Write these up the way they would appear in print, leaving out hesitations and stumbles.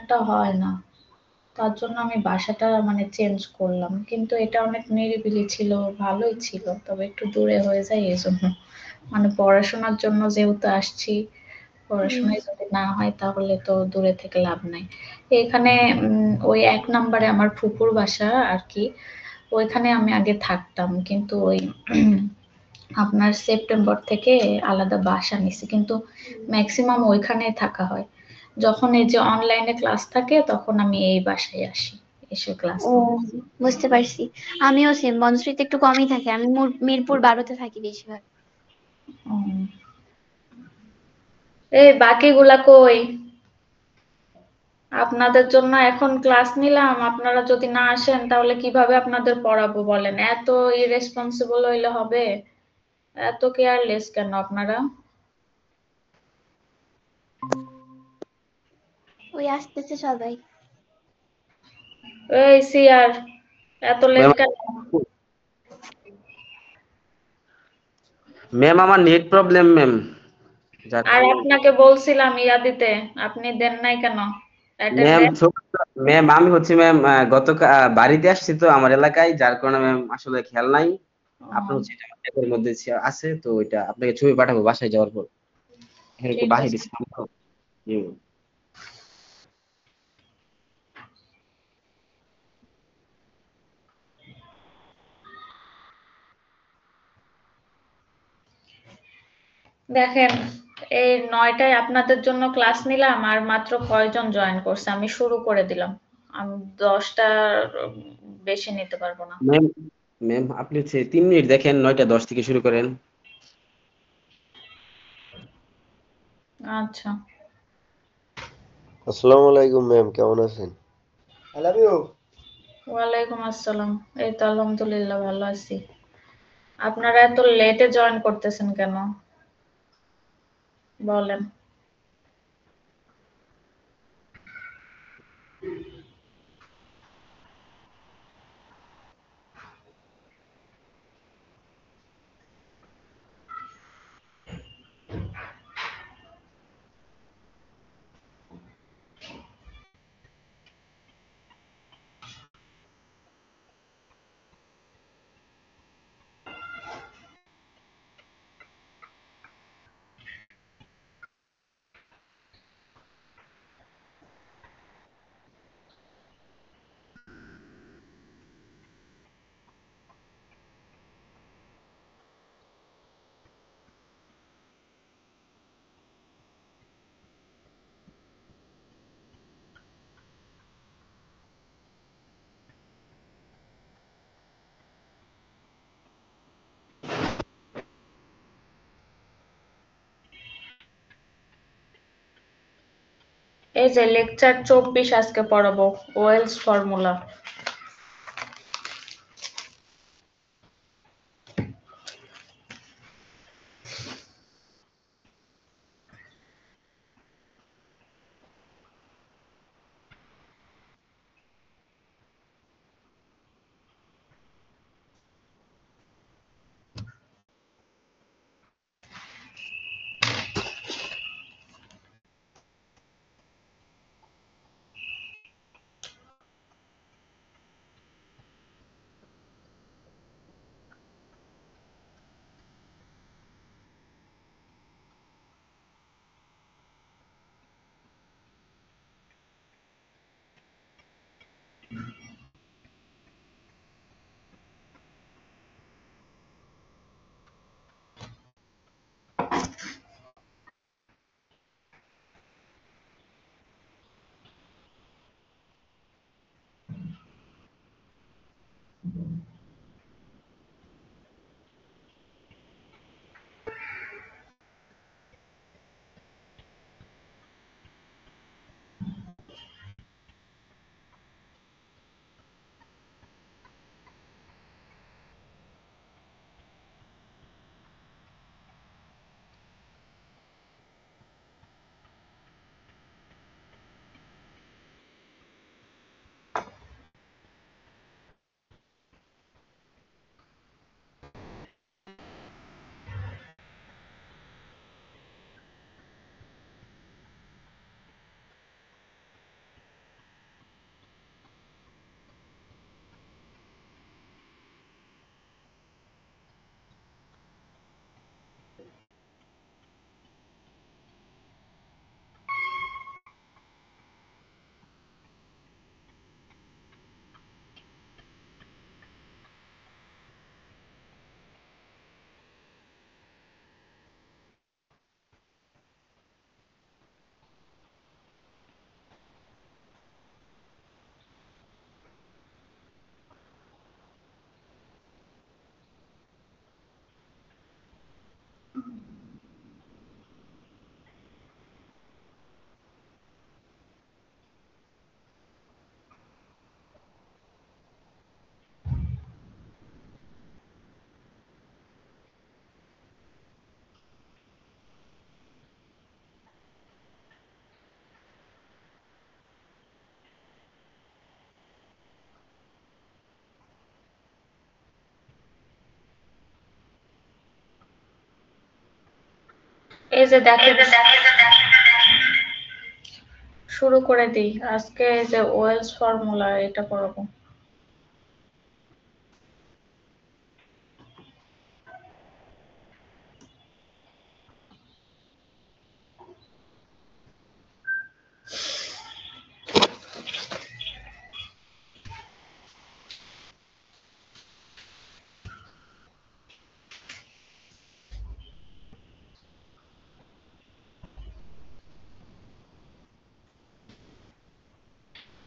একটা হয় না। তার জন্য আমি বাসাটা মানে চেঞ্জ করলাম। কিন্তু এটা অনেক নিরিবিলি ছিল, ভালোই ছিল। তবে একটু দূরে হয়ে যায় এজন্য। মানে পড়াশোনার জন্য যেহেতু আসছি, হুম। পড়াশোনায় যদি না হয় তাহলে তো দূরে থেকে লাভ নাই। এখানে ওই ১ নাম্বারে আমার ফুপুর বাসা আরকি। ওইখানে আমি আগে থাকতাম। কিন্তু ওই আপনার সেপ্টেম্বর থেকে আলাদা বাসা নিছি। কিন্তু মেক্সিমাম ওইখানেই থাকা হয়। যখন এই যে অনলাইনে ক্লাস থাকে তখন আমি এই বাসায় আসি। এসে ক্লাস ও, নিই। বুঝতে পারছি। আমিও সেম, বনশ্রীতে একটু কমই থাকি, আমি মিরপুর 12-তে থাকি বেশিরভাগ। হুম। এই বাকিগুলা কই? আপনাদের জন্য এখন ক্লাস নিলাম, আপনারা যদি না আসেন তাহলে কিভাবে আপনাদের পড়াবো বলেন? এত ইরেসপন্সিবল হইলে হবে? এত কেয়ারলেস কেন আপনারা? ওই আসতেছে সবাই। এই সিয়ার, এত লেট ম্যাম, কেন? ম্যাম আমার নেট প্রবলেম ম্যাম, যার আর কারণে। আপনাকে বলছিলাম ইয়া দিতে, আপনি দেন নাই কেন ম্যাম অ্যাটেন্ডেন্স? ম্যাম আমি হচ্ছে ম্যাম বাড়িতে আসছি তো আমার এলাকায়, যার কারণে ম্যাম আসলে খেয়াল নাই। আপনার হচ্ছে এটা আমার ব্যাগের মধ্যে আছে, তো এটা আপনাকে ছবি পাঠাবো বাসায় যাওয়ার পর। এখানে একটু ঠিক বাহির আছে। ছিলাম তো। জি ম্যাম। দেখেন, এই ৯টায় আপনাদের জন্য ক্লাস নিলাম আর মাত্র কয়জন জয়েন করছে? আমি শুরু করে দিলাম। আমি ১০টার বেশি নিতে পারবো না। ম্যাম ম্যাম আপনি হচ্ছে 3 মিনিট দেখেন, 9টা 10 থেকে শুরু করেন। আচ্ছা। আসসালামু আলাইকুম ম্যাম, কেমন আছেন? ওয়ালাইকুম আসসালাম। এই তো আলহামদুলিল্লাহ ভালো আছি। আপনারা এত লেটে জয়েন করতেছেন কেন? বলেন। এই যে লেকচার ২৪ আজকে পড়াবো, ওয়েলস ফর্মুলা। এই যে দেখেন, শুরু করে দিই। আজকে এই যে ওয়েলস ফর্মুলা এটা পড়াবো।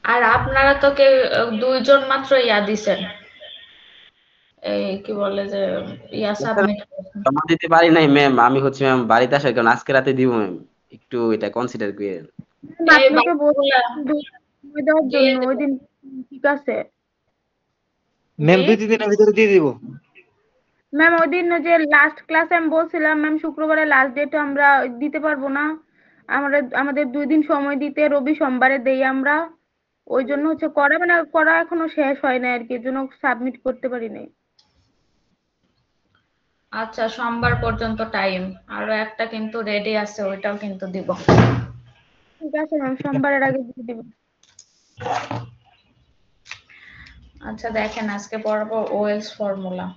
আর আপনারা তো কেউ দুইজন মাত্র ইয়া দিছেন, এই কি বলে যে ইয়া সাবমিট করেছেন। জমা দিতে পারি নাই ম্যাম, আমি হচ্ছে ম্যাম বাড়িতে আসার কারণ আজকে রাতে দিব ম্যাম, একটু এটা কনসিডার করেন। এই আপনাকে বলছি বাকিগুলা দেওয়ার দিয়ে জন্য ওই দেব। দিন। ঠিক আছে ম্যাম জি 2 দিনের ভিতরে দিয়ে দিব। ম্যাম, ওই দিন যে লাস্ট ক্লাসে আমি বলছিলাম ম্যাম শুক্রবারে লাস্ট ডেট আমরা দিতে পারবো না, আমাদের 2 দিন সময় দিতে, রবি সোমবারে দেই আমরা। ওই জন্য হচ্ছে করা এখনো শেষ হয় না আর কি, এর জন্য সাবমিট করতে পারি নাই। আচ্ছা, সোমবার পর্যন্ত টাইম, আরো একটা কিন্তু রেডি আছে, ওইটাও কিন্তু দিব। ঠিক আছে ম্যাম, সোমবারের আগে দিয়ে দিব। আচ্ছা দেখেন, আজকে পড়াবো ওয়েলস ফর্মুলা।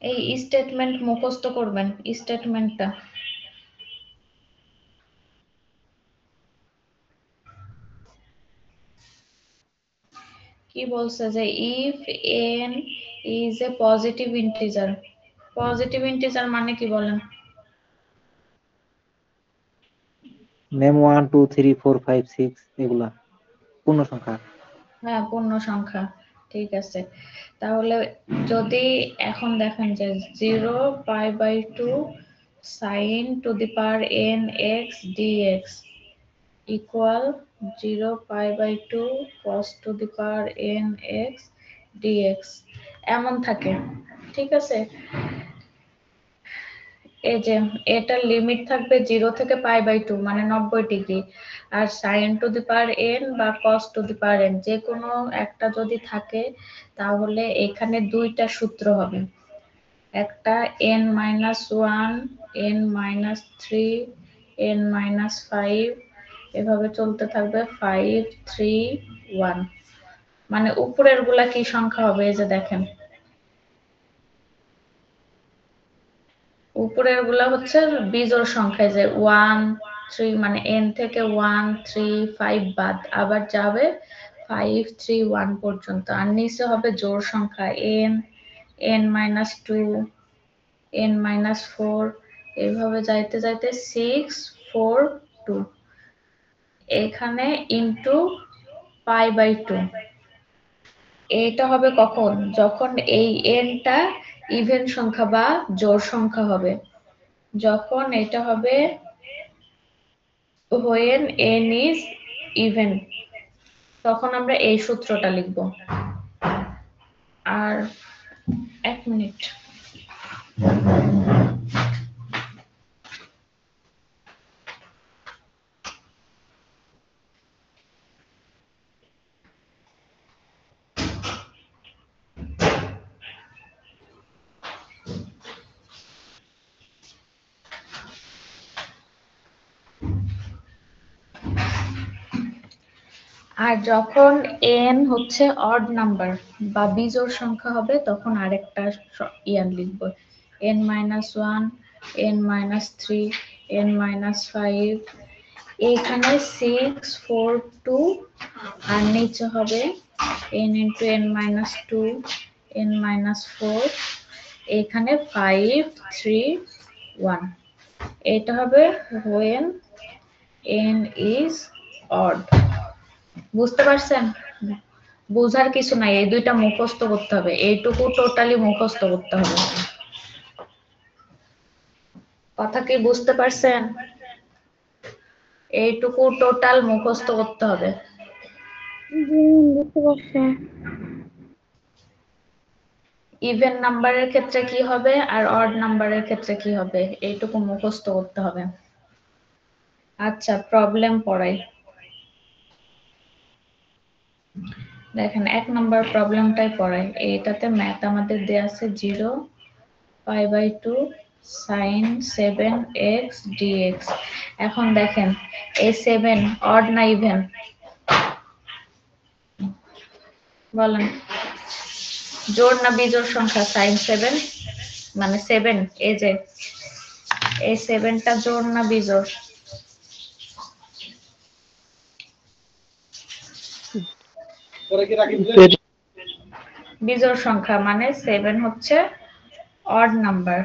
এই স্টেটমেন্ট মুখস্থ করবেন, স্টেটমেন্টটা। কি বলছে যে if n is a positive integer. Positive integer মানে কি বলেন? ম্যাম 1 2 3 4 5 6 এগুলা পূর্ণ সংখ্যা। হ্যাঁ, পূর্ণ সংখ্যা, ঠিক আছে। তাহলে যদি এখন দেখেন যে 0 π/2 sin to the power n x dx equal 0 π/2 cos to the power n x dx এমন থাকে, ঠিক আছে। এই যে এটার লিমিট থাকবে 0 থেকে π/2 মানে 90 ডিগ্রি, আর sin to the power n বা cos to the power n যে কোনো একটা যদি থাকে, তাহলে এখানে দুইটা সূত্র হবে। একটা n-1, n-3, n-5, এভাবে চলতে থাকবে 5 3 1। মানে উপরের গুলা কি সংখ্যা হবে? এই যে দেখেন, উপরের গুলা হচ্ছে বিজোড় সংখ্যা, যে 1 3 মানে n থেকে 1 3 5 বাদ, আবার যাবে 5 3 1 পর্যন্ত। আর নিচে হবে জোড় সংখ্যা n n-2 n-4, এইভাবে যাইতে যাইতে 6 4 2, এখানে ইনটু π/2। এটা হবে কখন? যখন এই nটা ইভেন সংখ্যা বা জোড় সংখ্যা হবে। যখন এটা হবে when n is even, তখন আমরা এই সূত্রটা লিখব। আর 1 মিনিট, আর যখন n হচ্ছে অড নাম্বার বা বিজোড় সংখ্যা হবে, তখন আরেকটা ইয়ান লিখব, n-1 n-3 n-5, এইখানে 6 4 2, আর নিচে হবে n into n-2 n-4, এখানে 5 3 1। এটা হবে when n is odd। বুঝতে পারছেন? বোঝার কিছু নাই, এই দুইটা মুখস্থ করতে হবে, এইটুকু টোটালি মুখস্থ করতে হবে। কথা কি বুঝতে পারছেন? এইটুকু টোটাল মুখস্থ করতে হবে। বুঝতে পারছি। ইভেন নাম্বারের ক্ষেত্রে কি হবে আর অড নাম্বারের ক্ষেত্রে কি হবে, এইটুকু মুখস্থ করতে হবে। আচ্ছা, প্রবলেম পড়াই। দেখেন 1 নাম্বার প্রবলেমটাই পড়াই। এটাতে ম্যাথ আমাদের দেয়া আছে 0 π/2 sin 7x dx। এখন দেখেন এই 7 অড না ইভেন? বলেন, জোড় না বিজোড় সংখ্যা sin 7? মানে 7 এই যে এই 7টা জোড় না বিজোড়? বিজোড় সংখ্যা, মানে 7 হচ্ছে অড নাম্বার।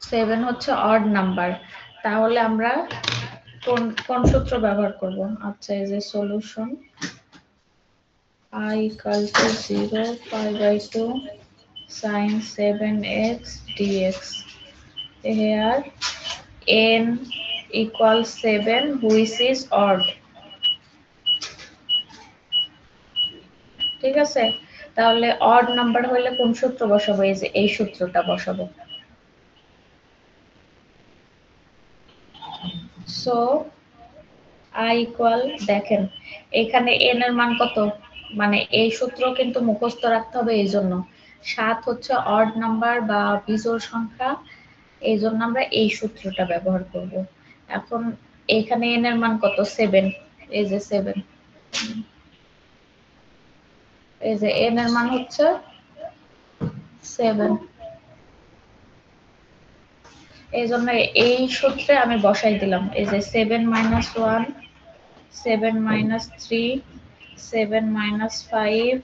7 হচ্ছে অড নাম্বার। তাহলে আমরা কোন সূত্র ব্যবহার করব? আচ্ছা, এই যে solution I = 0 π/2 sin 7x dx. Here n equals 7 which is odd. ঠিক আছে, তাহলে অড নাম্বার হলে কোন সূত্র বসাবো? এই যে এই সূত্রটা বসাবো। সো I ইকুয়াল, দেখেন এখানে n এর মান কত, মানে এই সূত্র কিন্তু মুখস্থ রাখতে হবে। এই জন্য 7 হচ্ছে অড নাম্বার বা বিজোড় সংখ্যা, এই জন্য আমরা এই সূত্রটা ব্যবহার করব। এখন এখানে n এর মান কত? 7। এই যে 7, এই যে n এর মান হচ্ছে 7। এই জন্য এই সূত্রে আমি বসাই দিলাম। এই যে 7 - 1, 7 - 3, 7 - 5,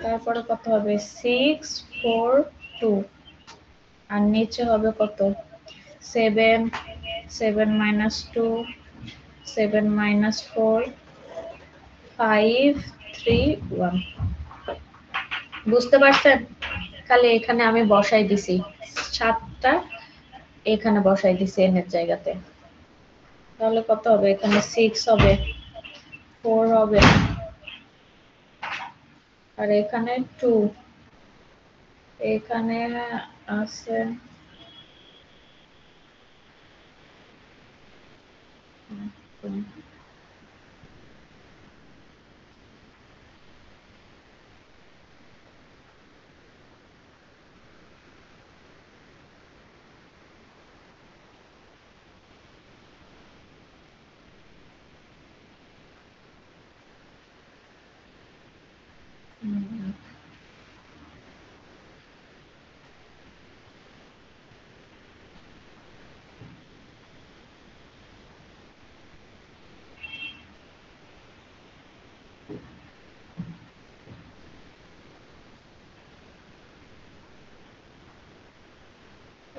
তারপরে কত হবে? 6, 4, 2, আর নিচে হবে কত? 7, 7 - 2, 7 - 4, 5, 3, 1। বুঝতে পারছেন? খালি এখানে আমি বসাই দিছি 7টা, এখানে বসাই দিছি n এর জায়গাতে। তাহলে কত হবে? এখানে 6 হবে, 4 হবে, আর এখানে 2, এখানে আছে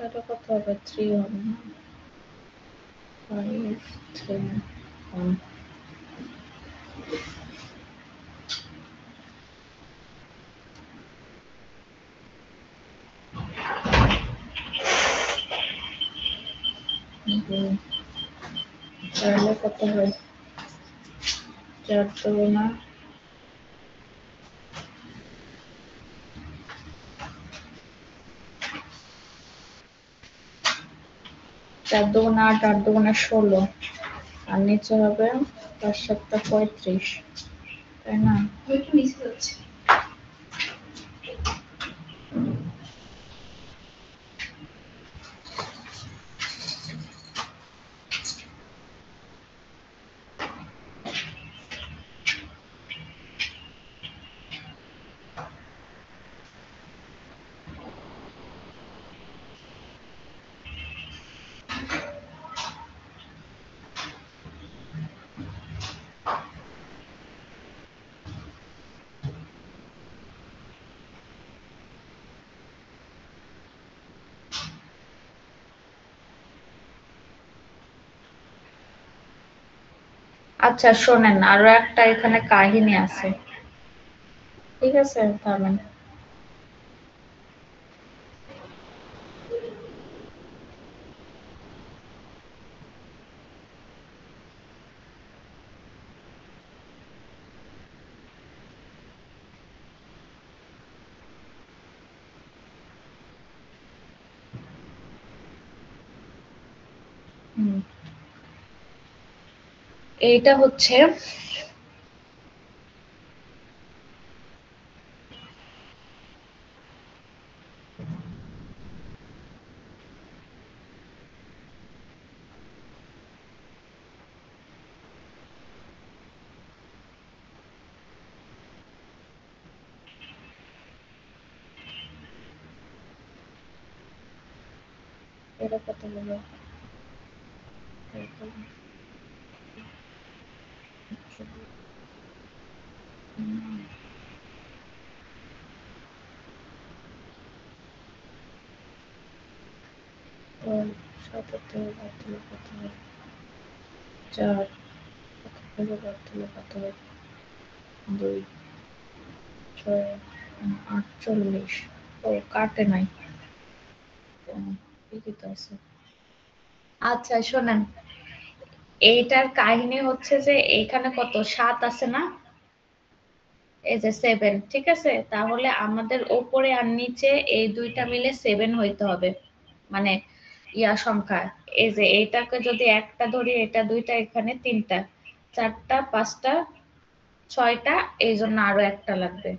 এটা কত হবে? 3 হবে না? 5, 3, 1। তাহলে কত হয়? 4 2 4 2 8, 8 2 16, আর নিচে হবে 5 7 35, তাই না? আচ্ছা শোনেন, আরো একটা এখানে কাহিনী আছে। ঠিক আছে, থামেন। এইটা হচ্ছে এটা কত হলো চার দুই 48 ও কাটে নাই আচ্ছা শোনেন, এইটার কাহিনী হচ্ছে যে এখানে কত 7 আছে না, এই যে 7, ঠিক আছে? তাহলে আমাদের উপরে আর নিচে এই দুইটা মিলে 7 হইতে হবে, মানে ইয়া সংখ্যা। এই যে এইটাকে যদি একটা ধরি, এটা দুইটা, এখানে 3টা, 4টা, 5টা, 6টা, এই জন্য আরো একটা লাগবে।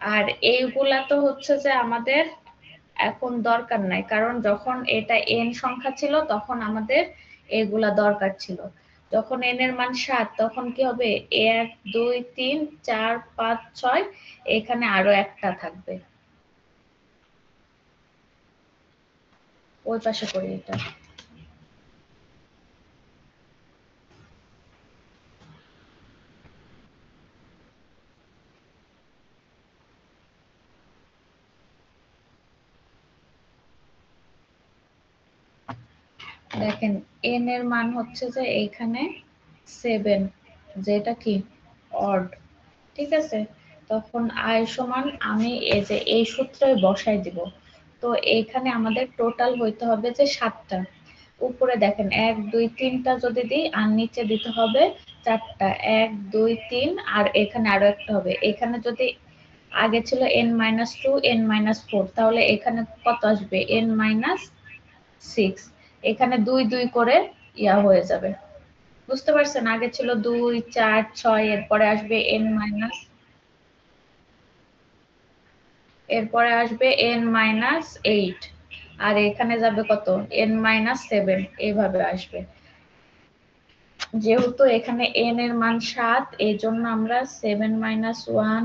আর এইগুলা তো হচ্ছে যে আমাদের এখন দরকার নাই, কারণ যখন এটা n সংখ্যা ছিল তখন আমাদের এগুলা দরকার ছিল। যখন n এর মান 7 তখন কি হবে, 1 2 3 4 5 6, এখানে আরো একটা থাকবে। ওই পাশে করি এটা। দেখেন n এর মান হচ্ছে যে এইখানে 7, যেটা কি অড, ঠিক আছে? তখন i সমান আমি এই যে এই সূত্রে বসাই দিব। তো এইখানে আমাদের টোটাল হইতে হবে যে 7টা। উপরে দেখেন 1 2 3টা যদি দিই, আর নিচে দিতে হবে 4টা, 1 2 3, আর এখানে আরো একটা হবে। এখানে যদি আগে ছিল n-2 n-4, তাহলে এখানে কত আসবে, n-6। এখানে 2 2 করে ইয়া হয়ে যাবে, বুঝতে পারছেন? আগে ছিল 2 4 6, এরপরে আসবে এরপরে আসবে n-8, আর এখানে যাবে কত, n-7, এইভাবে আসবে। যেহেতু এখানে n এর মান 7, এই জন্য আমরা 7-1,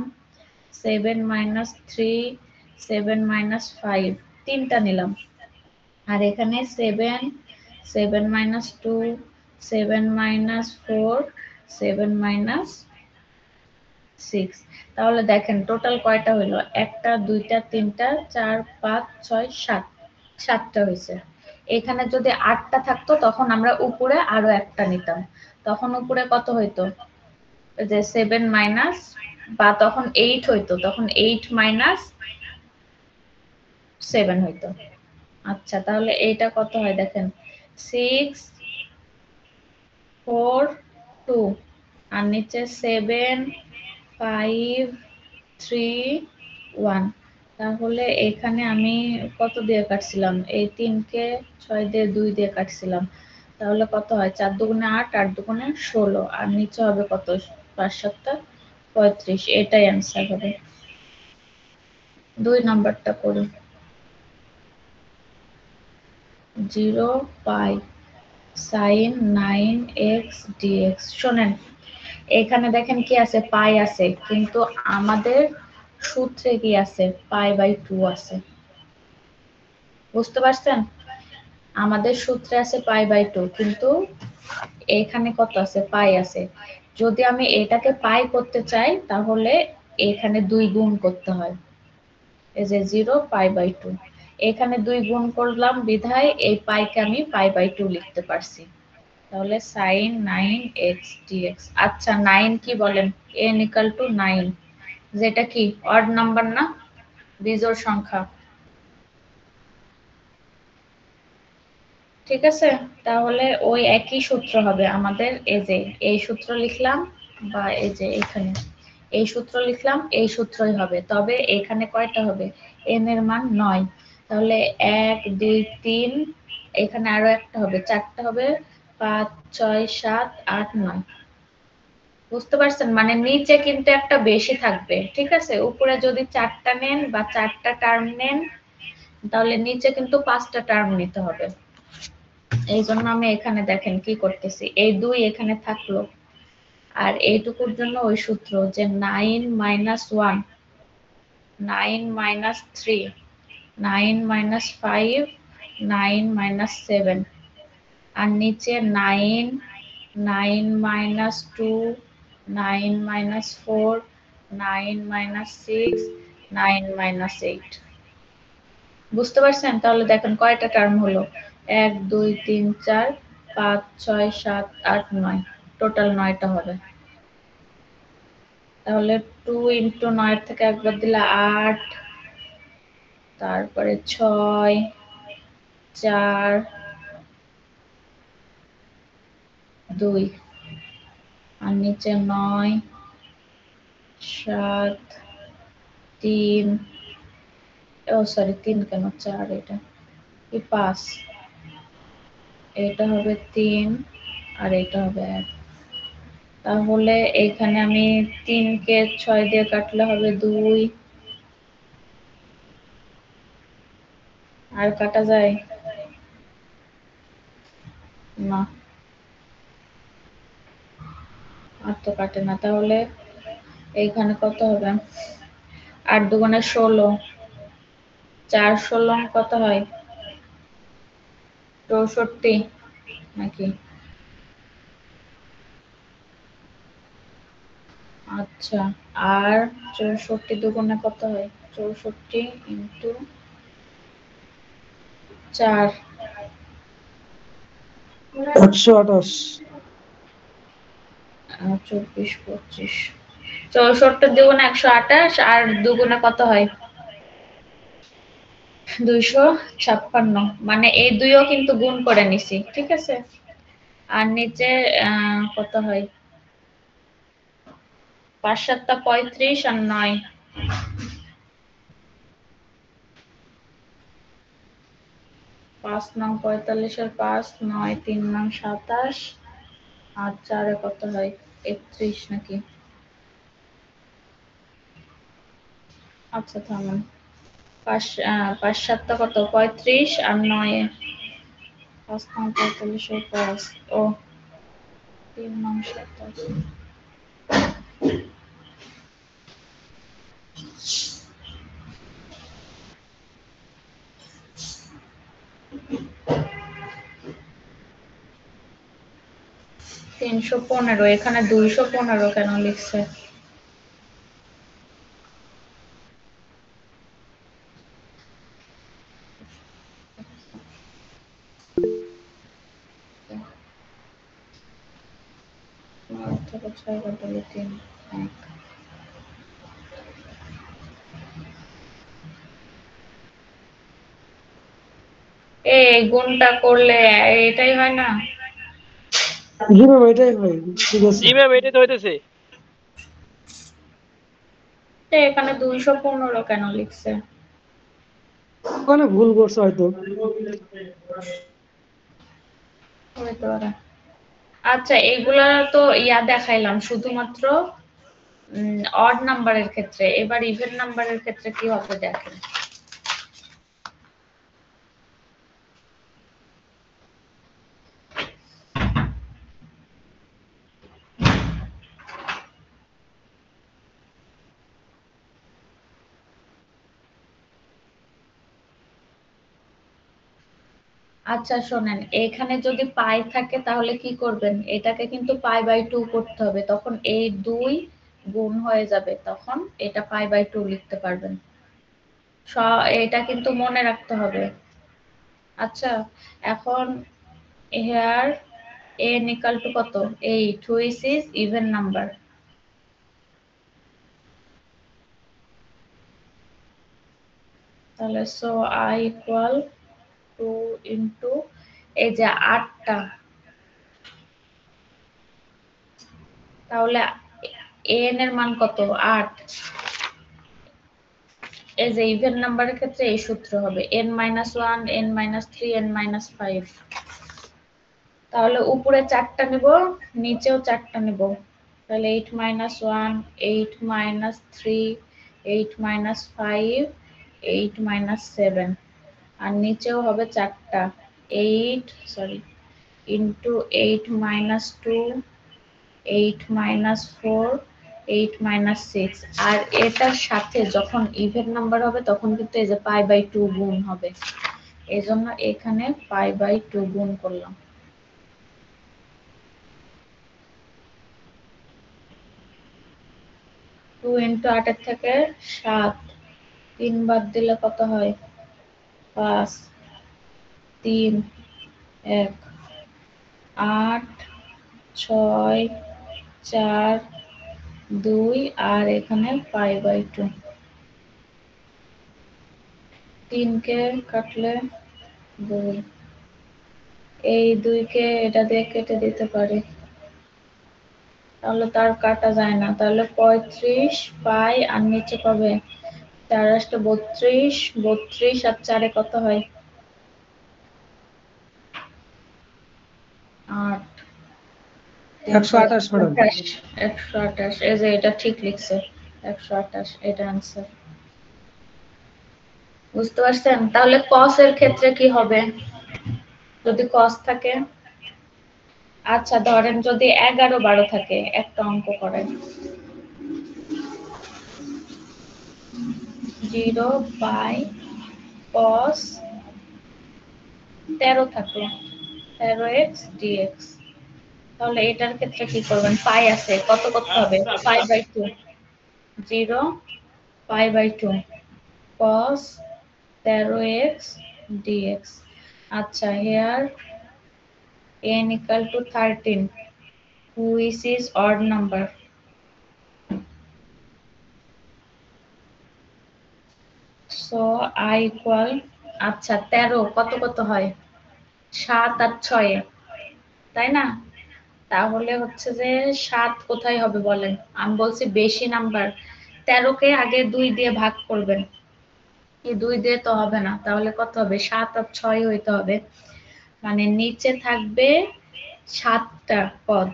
7-3, 7-5, 3টা নিলাম। আর এখানে 7, 7-2, 7-4, 7-6। তাহলে দেখেন টোটাল কয়টা হইলো, 1টা 2টা 3টা 4 5 6 7, 7টা হয়েছে। এখানে যদি 8টা থাকতো তখন আমরা উপরে আরো একটা নিতাম, তখন উপরে কত হইতো, যে 7 মাইনাস, বা তখন 8 হইতো, তখন 8-7 হইতো। আচ্ছা তাহলে এইটা কত হয় দেখেন, 6 4 2, আর নিচে 7 5 3 1। তাহলে এখানে আমি কত দিয়ে কাটছিলাম, এই 3কে 6 দিয়ে 2 দিয়ে কাটছিলাম। তাহলে কত হয়, 4 দুগুণে 8, 8 দুগুণে 16, আর নিচে হবে কত, 5 7 35। এটাই অ্যান্সার হবে। 2 নাম্বারটা করি। 0 পাই sin 9x dx। শোনেন, এখানে দেখেন কি আছে, পাই আছে, কিন্তু আমাদের সূত্রে কি আছে, π/2 আছে। বুঝতে পারছেন? আমাদের সূত্রে আছে π/2, কিন্তু এখানে কত আছে, পাই আছে। যদি আমি এটাকে পাই করতে চাই তাহলে এখানে 2 গুণ করতে হয়, এই যে 0 π/2, এখানে 2 গুণ করলাম বিধায় এই পাইকে আমি π/2 লিখতে পারছি। তাহলে sin 9x dx। আচ্ছা 9 কি বলেন, n = 9, যেটা কি অড নাম্বার না, বিজোড় সংখ্যা, ঠিক আছে? তাহলে ওই একই সূত্র হবে আমাদের, এই যে এই সূত্র লিখলাম, বা এই যে এখানে এই সূত্র লিখলাম, এই সূত্রই হবে। তবে এখানে কয়টা হবে, n এর মান 9, তাহলে 1 2 3, এখানে আরো একটা হবে, 4টা হবে, 5 6 7 8 9। বুঝতে পারছেন? মানে নিচে কিন্তু একটা বেশি থাকবে, ঠিক আছে? উপরে যদি 4টা নেন বা 4টা টার্ম নেন, তাহলে নিচে কিন্তু 5টা টার্ম নিতে হবে। এই জন্য আমি এখানে দেখেন কি করতেছি, এই 2 এখানে থাকলো, আর এইটুকুর জন্য ওই সূত্র যে 9 minus 1, 9 minus 3, 9 minus 5, 9 minus 7, আর নিচে 9, 9 minus 2, 9 minus 4, 9 minus 6, 9 minus 8। বুঝতে পারছেন? তাহলে দেখেন কয়টা টার্ম হলো, 1 2 3 4 5 6 7 8 9, টোটাল 9টা হবে। তাহলে 2 ইন্টু 9 থেকে একবার দিলে 8, তারপরে 6 4 2, আর নিচে 9 7 3, ও সরি 3 কেন, 4, এটা কি 5, এটা হবে 3, আর এটা হবে 1। তাহলে এখানে আমি 3 কে 6 দিয়ে কাটলে হবে 2, আর কাটা যায় না, আর তো কাটে না। তাহলে এইখানে কত হবে, 8 দুগুণে 16, 4 16 কত হয়, 64 নাকি? আচ্ছা, আর 64 দুগুণে কত হয়, 64 ইন্টু 4, 128। 24 25, 64 দুগুণে 128, আর দুগুণে কত হয়, 256। মানে এই দুইও কিন্তু গুণ করে নিছি, ঠিক আছে? আর নিচে কত হয়, 5 7 35, আর 9, 5 9 45, আর 5 9 3 9 27, আর 4 কত হয়, 31 নাকি? আচ্ছা থামুন, 5 7 কত, 35, আর 9 5 9 45 আর 5, ও 3 9 27। $315, এখানে 215 কেন লিখছে? থেকে 6 বদলে 3 1। এই গুণটা করলে এটাই হয় না? জি ম্যাম, এটাই হয়, ঠিক আছে। জি ম্যাম, এটাই তো হইতেছে। এখানে 215 কেন লিখছে? ওখানে ভুল করছে হয়তো। হইতে পারে। আচ্ছা, এগুলা তো দেখাইলাম শুধুমাত্র অড নাম্বারের ক্ষেত্রে। এবার ইভেন নাম্বারের ক্ষেত্রে কি হবে দেখেন। আচ্ছা শোনেন, এখানে যদি পাই থাকে তাহলে কি করবেন, এটাকে কিন্তু π/2 করতে হবে, তখন এই 2 গুণ হয়ে যাবে, তখন এটা π/2 লিখতে পারবেন। এটা কিন্তু মনে রাখতে হবে। আচ্ছা, এখন here n equal to কত, 8, which is even number। তাহলে so I equal 2 into এই যে 8টা, তাহলে n এর মান কত, 8, এই যে ইভেন নাম্বারের ক্ষেত্রে এই সূত্র হবে n-1 n-3 n-5। তাহলে উপরে 4টা নিব, নিচেও 4টা নিব। তাহলে 8-1 8-3 8-5 8-7 আর নিচেও হবে 4টা 8 ইন্টু 8-2 8-4 8-6 আর এটার সাথে যখন ইভেন নাম্বার হবে তখন কিন্তু এই যে π/2 গুণ হবে, এজন্য এখানে π/2 গুণ করলাম। 2 ইন্টু 8 এর থেকে 7, 3 বাদ দিলে কত হয়? 5 3 1 8 6 4 2 আর এখানে π/2। 3 কে কাটলে 2, এই 2 কে এটা দিয়ে কেটে দিতে পারি, তাহলে তার কাটা যায় না। তাহলে 35 পাই আর নিচে পাবে 4 32 32 আর 4 কত হয়? 8 128 ম্যাডাম। 128। এই যে এটা ঠিক লিখছে 128, এটা आंसर। বুঝতে পারছেন? তাহলে cos এর ক্ষেত্রে কি হবে যদি cos থাকে? আচ্ছা ধরেন যদি 11 12 থাকে, একটা অঙ্ক করেন। 0 বাই cos 13 থাকলো 13x dx। তাহলে এটার ক্ষেত্রে কি করবেন? পাই আছে, কত করতে হবে? π/2 0 π/2 cos 13x dx। আচ্ছা, here n equal to 13 which is odd number। so I equal, আচ্ছা 13 কত কত হয়? 7 আর 6, তাই না? তাহলে হচ্ছে যে 7 কোথায় হবে বলেন? আমি বলছি বেশি নাম্বার, 13 কে আগে 2 দিয়ে ভাগ করবেন। এই 2 দিয়ে তো হবে না, তাহলে কত হবে? 7 আর 6 হইতে হবে। মানে নিচে থাকবে 7টা পদ,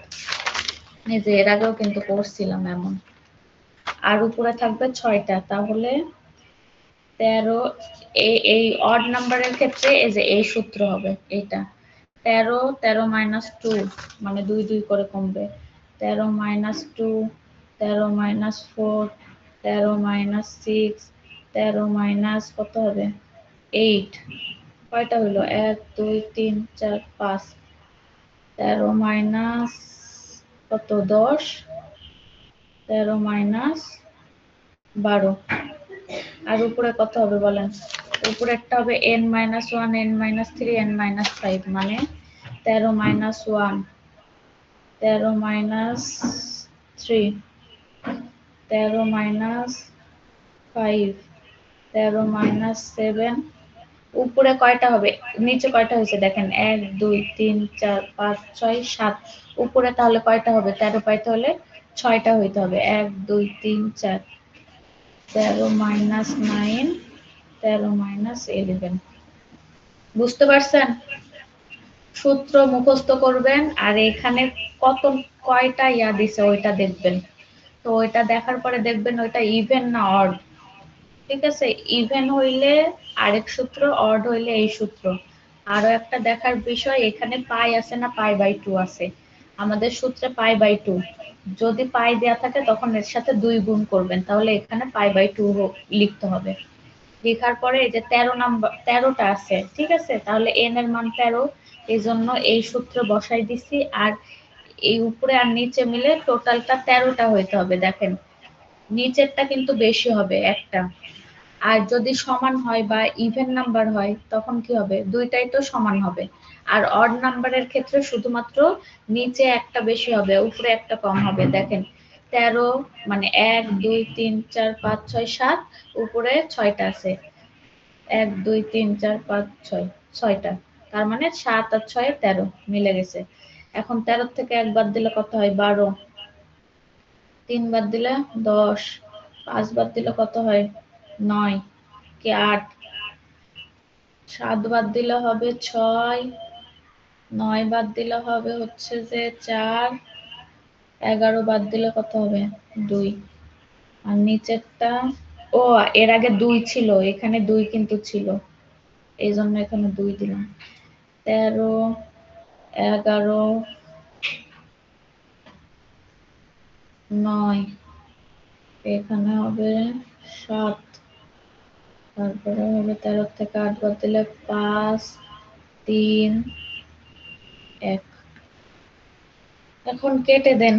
এই যে এর আগেও কিন্তু করছিলাম এমন, আর উপরে থাকবে 6টা। তাহলে 13 এই অড নাম্বারের ক্ষেত্রে এই যে এই সূত্র হবে এটা 13 13 - 2 মানে 2 2 করে কমবে। 13 - 2 13 - 4 13 - 6 13 কত হবে? 8। কয়টা হলো? 1 2 3 4 5। 13 কত? 10 13 - 12। আর উপরে কত হবে বলেন? উপরে একটা হবে n-1 n-3 n-5 মানে 13 - 1 13 - 3 13 - 5 13 - 7। উপরে কয়টা হবে? নিচে কয়টা হয়েছে দেখেন? 1 2 3 4 5 6 7। উপরে তাহলে কয়টা হবে? 13 পাইতে হলে 6টা হইতে হবে। 1 2 3 4 13 - 9 13 - 11। বুঝতে পারছেন? সূত্র মুখস্থ করবেন আর এখানে কত কয়টা ইয়া দিছে ওইটা দেখবেন। তো ওইটা দেখার পরে দেখবেন ওইটা ইভেন না অড। ঠিক আছে? ইভেন হইলে আরেক সূত্র, অড হইলে এই সূত্র। আরো একটা দেখার বিষয়, এখানে পাই আছে না π/2 আছে? আমাদের সূত্রে π/2, যদি পাই দেয়া থাকে তখন এর সাথে 2 গুণ করবেন, তাহলে এখানে π/2 লিখতে হবে। লেখার পরে এই যে 13 নাম্বার 13টা আছে, ঠিক আছে? তাহলে n এর মান 13, এই জন্য এই সূত্র বসাই দিছি। আর এই উপরে আর নিচে মিলে টোটালটা 13টা হইতে হবে। দেখেন নিচেরটা কিন্তু বেশি হবে একটা, আর যদি সমান হয় বা ইভেন নাম্বার হয় তখন কি হবে? দুইটাই তো সমান হবে। আর অড নাম্বারের ক্ষেত্রে শুধুমাত্র নিচে একটা বেশি হবে, উপরে একটা কম হবে। দেখেন 13 মানে 1 2 3 4 5 6 7, উপরে 6টা আছে 1 2 3 4 5 6 6টা, তার মানে 7 আর 6 13 মিলে গেছে। এখন 13 থেকে 1 বাদ দিলে কত হয়? 12। 3 বাদ দিলে 10, 5 বাদ দিলে কত হয়? 9। কি 8, 7 বাদ দিলে হবে 6, 9 বাদ দিলে হবে হচ্ছে যে 4, 11 বাদ দিলে কত হবে 2, আর নিচেরটা ও এর আগে 2 ছিল, এখানে 2 কিন্তু ছিল, এই জন্য এখানে 2 দিলাম। 13, 11, 9, এখানে হবে 7, তারপরে হবে 13 থেকে 8 বাদ দিলে 5, 3, 1। এখন কেটে দেন।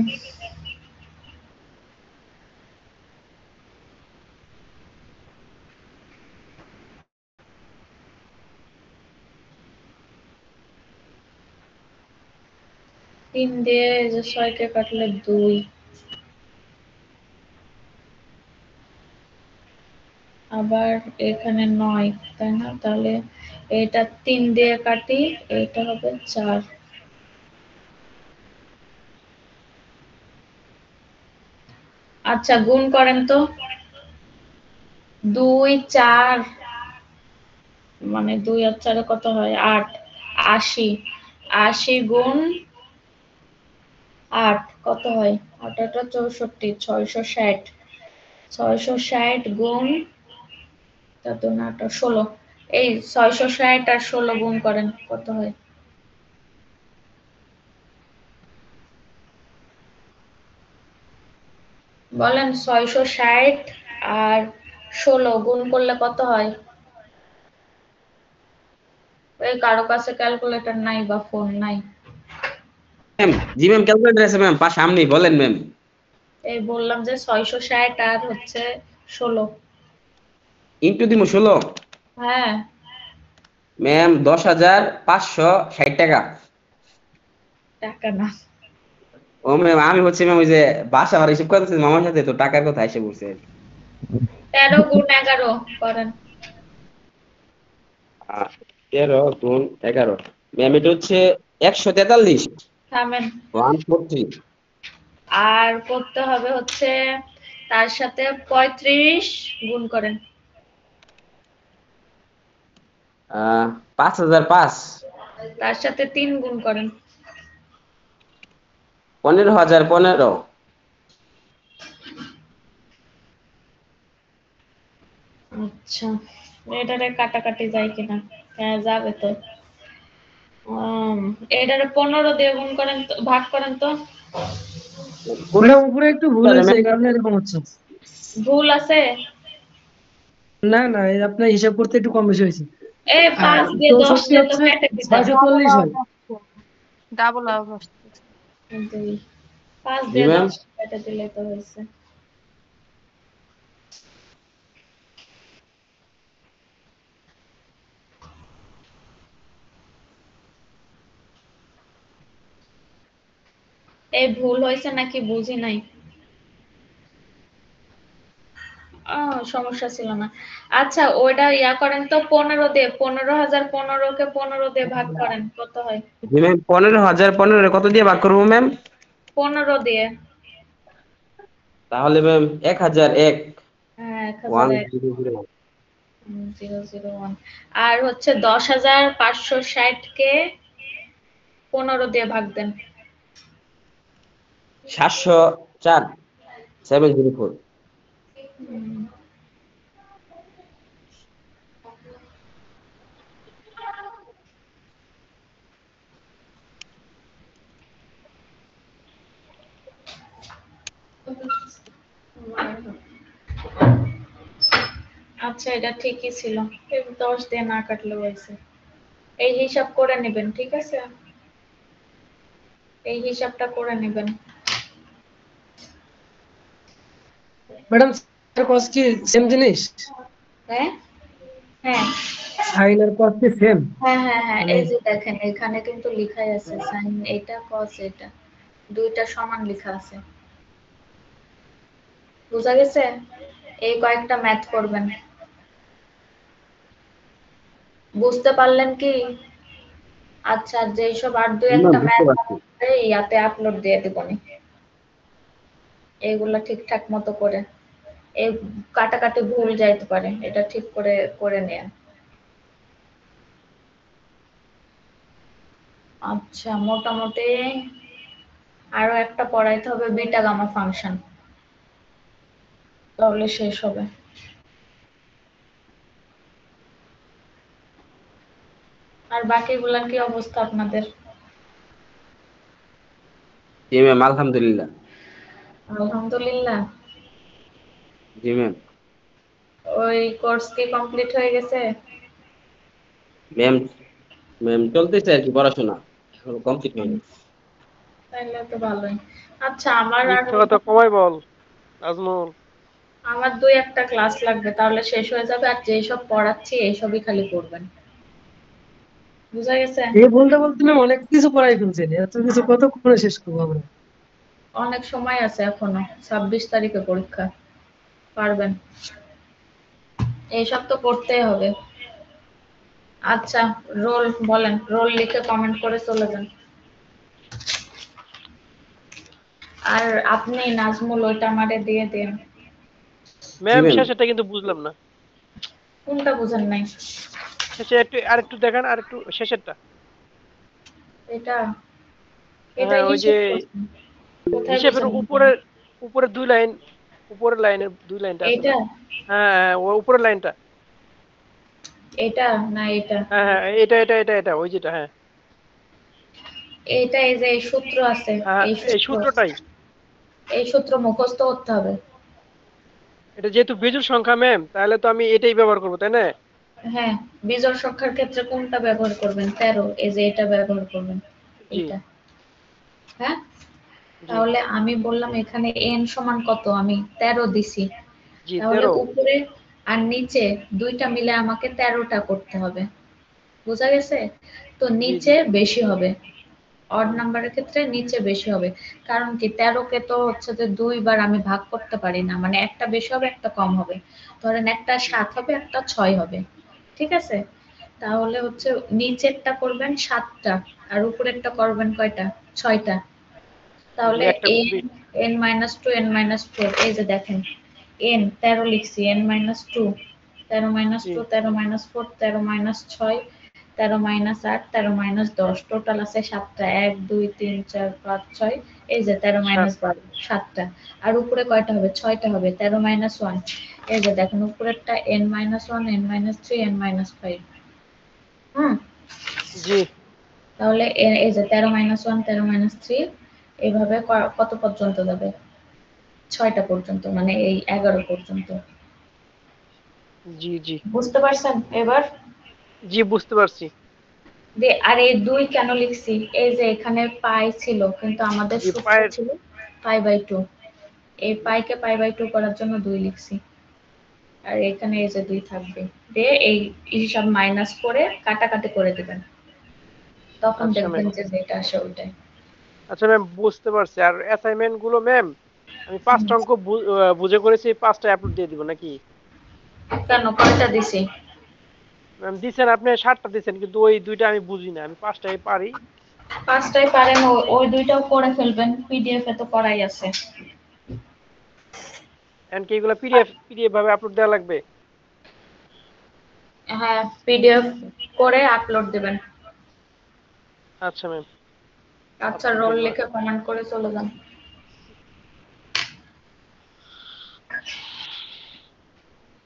তিন দিয়ে এই যে 6 কে কাটলে 2, আবার এখানে 9, তাই না? তাহলে এটা 3 দিয়ে কাটি, এটা হবে 4। আচ্ছা গুণ করেন তো। 2, 4 মানে 2 আর 4 কত হয় 8, 80, 80 গুণ 8 কত হয় 8 টা 64, 660, 660 গুণ কত না 16, এই 660 আর 16 গুণ করেন কত হয়? বলেন 660 আর 16 গুণ করলে কত হয়? এই কারো কাছে ক্যালকুলেটর নাই বা ফোন নাই? ম্যাম জি ম্যাম, ক্যালকুলেটর আছে ম্যাম, সামনেই, বলেন ম্যাম। এই বললাম যে 660 আর হচ্ছে 16। ইন্টু দিমু 16। হ্যাঁ ম্যাম 10,560 টাকা। টাকা না, ও ম্যাম আমি হচ্ছে ম্যাম ওই যে বাসা ভাড়া হিসেব করতেছি মামার সাথে, তো টাকার কথা এসে পড়ছে। 13 গুণ 11 করেন। 13 গুণ 11 ম্যাম এটা হচ্ছে 143, থামেন। 143। আর করতে হবে হচ্ছে তার সাথে 35 গুণ করেন। 5,005। তার সাথে 3 গুণ করেন। 15,015। আচ্ছা এটারে কাটাকাটি যায় কিনা? হ্যাঁ যাবে তো। এটারে 15 দিয়ে গুণ করেন তো, ভাগ করেন তো। ওটা উপরে একটু ভুল হয়েছে, এই কারণে এরকম হচ্ছে। ভুল আছে? না না, এই আপনার হিসাব করতে একটু কম বেশি হয়েছে। এ 5 দিয়ে 10 64 দিয়ে তো হচ্ছে কেটে দিতাম। 640 হয়। ডাবল আউট আসছে। 5 জি দিয়ে ম্যাম। 10 কেটে দিলে তো হয়েছে। এই ভুল হয়েছে নাকি বুঝি নাই। সমস্যা ছিল না। আচ্ছা ওইটা ইয়া করেন তো 15 দিয়ে, 15,015 কে 15 দিয়ে ভাগ করেন কত হয়? জি ম্যাম 15,015 কত দিয়ে ভাগ করবো ম্যাম? 15 দিয়ে। তাহলে ম্যাম 1,001। হ্যাঁ 1001, 1,001। 001। আর হচ্ছে 10,560 কে 15 দিয়ে ভাগ দেন। 704, 704। আচ্ছা এটা ঠিকই ছিল, 10 দিয়ে না কাটলে হয়েছে। এই হিসাব করে নেবেন, ঠিক আছে? এই হিসাবটা করে নেবেন। ম্যাডাম কস কি সেম জিনিস? হ্যাঁ হ্যাঁ সাইন আর কস কি সেম? হ্যাঁ হ্যাঁ হ্যাঁ মানে এই যে দেখেন এখানে কিন্তু লেখাই আছে সাইন এটা কস এটা, দুইটা সমান লেখা আছে। বুঝা গেছে? এই কয়েকটা ম্যাথ করবেন। বুঝতে পারলেন কি? আচ্ছা যেসব আর দুই ম্যাম একটা বুঝতে ম্যাথ পারছি। ইয়াতে আপলোড দিয়ে দেবনি, এইগুলা ঠিকঠাক মতো করে। এই কাটাকাটি ভুল যাইতে পারে, এটা ঠিক করে করে নেন। আচ্ছা, মোটামুটি আরো একটা পড়াইতে হবে বিটা গামা ফাংশন, তাহলে শেষ হবে। আর বাকিগুলা কি অবস্থা আপনাদের? জি ম্যাম, আলহামদুলিল্লাহ। আলহামদুলিল্লাহ। জি ম্যাম। ওই কোর্স কি কমপ্লিট হয়ে গেছে? ম্যাম ম্যাম চলতেছে আর কি পড়াশোনা, এখনো কমপ্লিট হয়নি। তাহলে তো ভালোই। আচ্ছা, আমার আর মিথ্যা কথা কমাই বল নাজমুল। আমার 2-1টা ক্লাস লাগবে, তাহলে শেষ হয়ে যাবে। আর যেসব পড়াচ্ছি এইসবই খালি করবেন, বুঝা গেছে? এই বলতে বলতে না অনেক কিছু পড়াই ফেলছেন, এত কিছু কতক্ষণে শেষ করবো আমরা? অনেক সময় আছে এখনো, 26 তারিখে পরীক্ষা, পারবেন। এইসব তো পড়তেই হবে। আচ্ছা, রোল বলেন, রোল লিখে কমেন্ট করে চলে যান। আর আপনি নাজমুল ওইটা আমারে দিয়ে দিন। Ma'am ma'am. শেষেরটা কিন্তু বুঝলাম না। কোনটা বুঝেন নাই? শেষে আরেকটু দেখান, আরেকটু শেষেরটা। এটা এটা হ্যাঁ, ওই যে হিসাব করছেন, কোথায় হিসাবের বুঝেন নাই? উপরের 2 লাইন, উপরের লাইনের 2 লাইনটা আছে না? এইটা হ্যাঁ হ্যাঁ, ওই উপরের লাইনটা। এটা না এটা? হ্যাঁ হ্যাঁ, এটা ওই যেটা। হ্যাঁ এইটা, এই যে এই সূত্র আছে, হ্যাঁ, এই এই সূত্র, সূত্রটাই। এই সূত্র মুখস্থ করতে হবে। এটা যেহেতু বিজোড় সংখ্যা ম্যাম, তাহলে তো আমি এটাই ব্যবহার করবো, তাই না? হ্যাঁ, বিজোড় সংখ্যার ক্ষেত্রে কোনটা ব্যবহার করবেন? 13, এই যে এটা ব্যবহার করবেন, জি এটা। হ্যাঁ, জি তাহলে আমি বললাম এখানে n সমান কত, আমি 13 দিছি। জি, তাহলে 13। উপরে আর নিচে দুইটা মিলে আমাকে 13টা করতে হবে, বুঝা গেছে? তো জি নিচে জি বেশি হবে, অড নাম্বারের ক্ষেত্রে নিচে বেশি হবে। কারণ কি, 13কে তো হচ্ছে যে 2 বার আমি ভাগ করতে পারি না, মানে একটা বেশি হবে একটা কম হবে। ধরেন একটা 7 হবে একটা 6 হবে, ঠিক আছে? তাহলে হচ্ছে নিচেরটা করবেন 7টা আর উপরেরটা করবেন কয়টা? 6টা। জি, তাহলে একটা n n-2 n-4, এই যে দেখেন n 13 লিখছি, n-2 13-2 13-4 13-6 13-8 13-10, টোটাল আছে 7টা, 1 2 3 4 5 6, এই যে 13-12 7টা। আর উপরে কয়টা হবে? 6টা হবে, 13-1, এই যে দেখেন উপরেরটা n-1 n-3 n-5। হুম, জি তাহলে এই যে 13-1 13-3 এইভাবে কত পর্যন্ত যাবে? 6টা পর্যন্ত, মানে এই 11 পর্যন্ত। জি জি বুঝতে পারছেন এবার? জি, বুঝতে পারছি। আর এই 2 কেন লিখছি? এই যে এখানে পাই ছিল, কিন্তু আমাদের জি, সূত্র পায়ের। ছিল π/2। এই পাইকে π/2 করার জন্য 2 লিখছি। আর এখানে এই যে 2 থাকবে, দিয়ে এই হিসাব মাইনাস করে কাটাকাটি করে দিবেন, তখন আচ্ছা ম্যাম, দেখবেন যে যেটা আসে ওইটাই। আচ্ছা ম্যাম, বুঝতে পারছি। আর অ্যাসাইনমেন্ট গুলো ম্যাম আমি 5টা অঙ্ক বুঝে করেছি, 5টা আপলোড দিয়ে দিব নাকি? কেন, কয়টা দিছি? ম্যাম দিছেন আপনি 7টা দিছেন, কিন্তু ওই 2টা আমি বুঝি না, আমি 5টাই পারি। 5টাই পারেন, ওই 2টাও করে ফেলবেন, পিডিএফ এ তো করাই আছে। এন্ড কি এগুলো পিডিএফ ভাবে আপলোড দেওয়া লাগবে? হ্যাঁ, পিডিএফ করে আপলোড দিবেন। আচ্ছা ম্যাম, আচ্ছা, আপলোড রোল দেবো। লিখে কমেন্ট করে চলে যান।